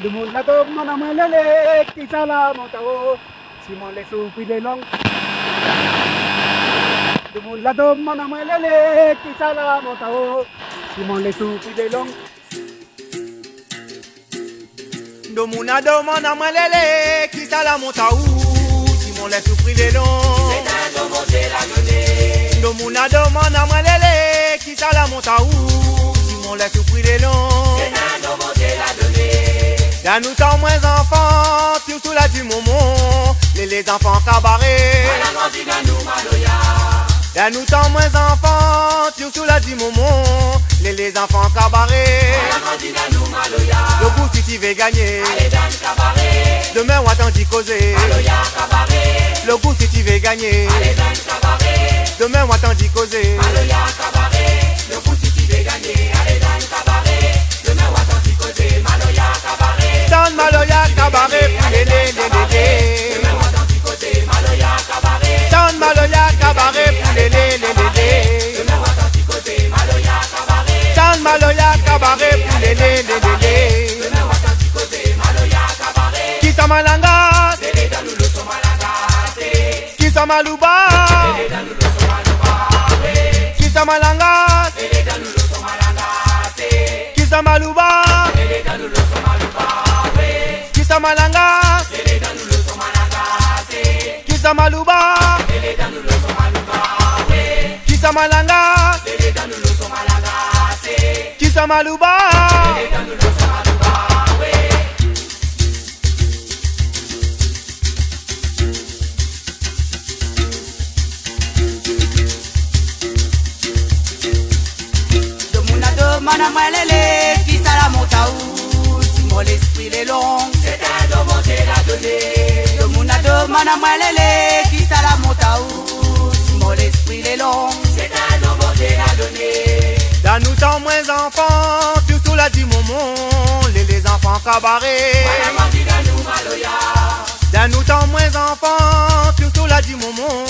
Dumula to mana malale kisala motao simole supile long. Dumula to mana malale kisala motao simole supile long. Domuna domana malele kisala motao simole supile long. C'est un domo de la donnée. Domuna domana malele kisala motao simole supile long. C'est un domo de la donnée. Y'a nous tant moins enfants, tout sous la du moment, les enfants cabarets. Voilà grandi dans nous maloya. Y'a nous tant moins enfants, tout sous la du moment, les enfants cabarets. Voilà grandi dans nous maloya. Le goût si tu veux gagner, Allez dans le cabaret. demain on attend d'y causer. Maloya cabaret. Le goût si tu veux gagner, Allez dans le cabaret. demain on attend d'y causer. Maloya cabaret. Le coup si tu veux gagner. Allez dans le cabaret. Demain on attend d'y causer. Maloya cabaret. Dans Maloya cabaret, lélé. Demain on attend d'y causer. Maloya cabaret. Dans Maloya cabaret, lélé. Demain on attend d'y causer. Maloya cabaret. Dans Maloya cabaret, lélé. Demain on attend d'y causer. Maloya cabaret. Qui s'en malanga, C'est les dans nous le sommes à la gâte. qui s'en malouba, C'est les dans nous le sommes à la gâte. qui s'en malanga, C'est les dans nous le sommes à la gâte. qui s'en malouba, C'est les dans nous le sommes à la gâte. qui s'en malanga, C'est les dans nous le sommes à la gâte. qui s'en malouba, C'est les dans nous le sommes à la gâte. qui s'en malanga, C'est les dans nous le sommes à la gâte. qui s'en malouba. C'est les dans nous le sommes à la gâte. Mana malele qui sala montaou si mon l'esprit est long. C'est un domo de la donnée. De muna do mana malele qui sala montaou si mon l'esprit est long. C'est un domo de la donnée. Dans nous tant moins enfants, tout sous la du moment, les enfants cabarets. Voilà grandi dans nous maloya. Dans nous tant moins enfants, tout sous la du moment,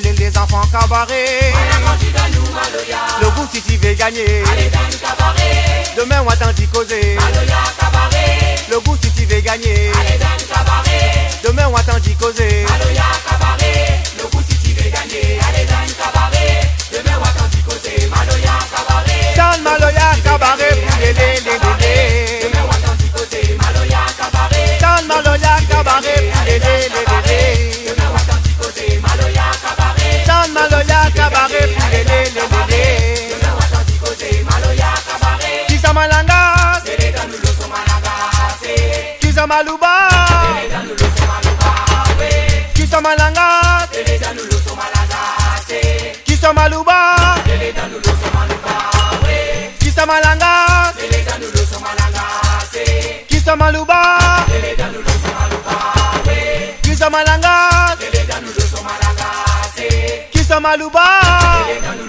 les enfants cabarets. Voilà grandi dans nous maloya. Le goût si tu veux gagner, Allez dans le cabaret. demain on attend d'y causer. Maloya cabaret. Le goût si tu veux gagner, Allez dans le cabaret. demain on attend d'y causer. Maloya cabaret. Le coup si tu veux gagner. Allez dans le cabaret. Demain on attend d'y causer. Maloya cabaret. Dans Maloya cabaret, lélé. Demain on attend d'y causer. Maloya cabaret. Dans Maloya cabaret, lélé. Demain on attend d'y causer. Maloya cabaret. Dans Maloya cabaret, lélé. Demain on attend d'y causer. Maloya cabaret. Qui s'en malanga, C'est les dans nous le sommes à la gâte. qui s'en malouba, C'est les dans nous le sommes à la gâte. qui s'en malanga, C'est les dans nous le sommes à la gâte. qui s'en malouba, C'est les dans nous le sommes à la gâte. qui s'en malanga, C'est les dans nous le sommes à la gâte. qui s'en malouba, C'est les dans nous le sommes à la gâte. qui s'en malanga, C'est les dans nous le sommes à la gâte. qui s'en malouba. C'est les dans nous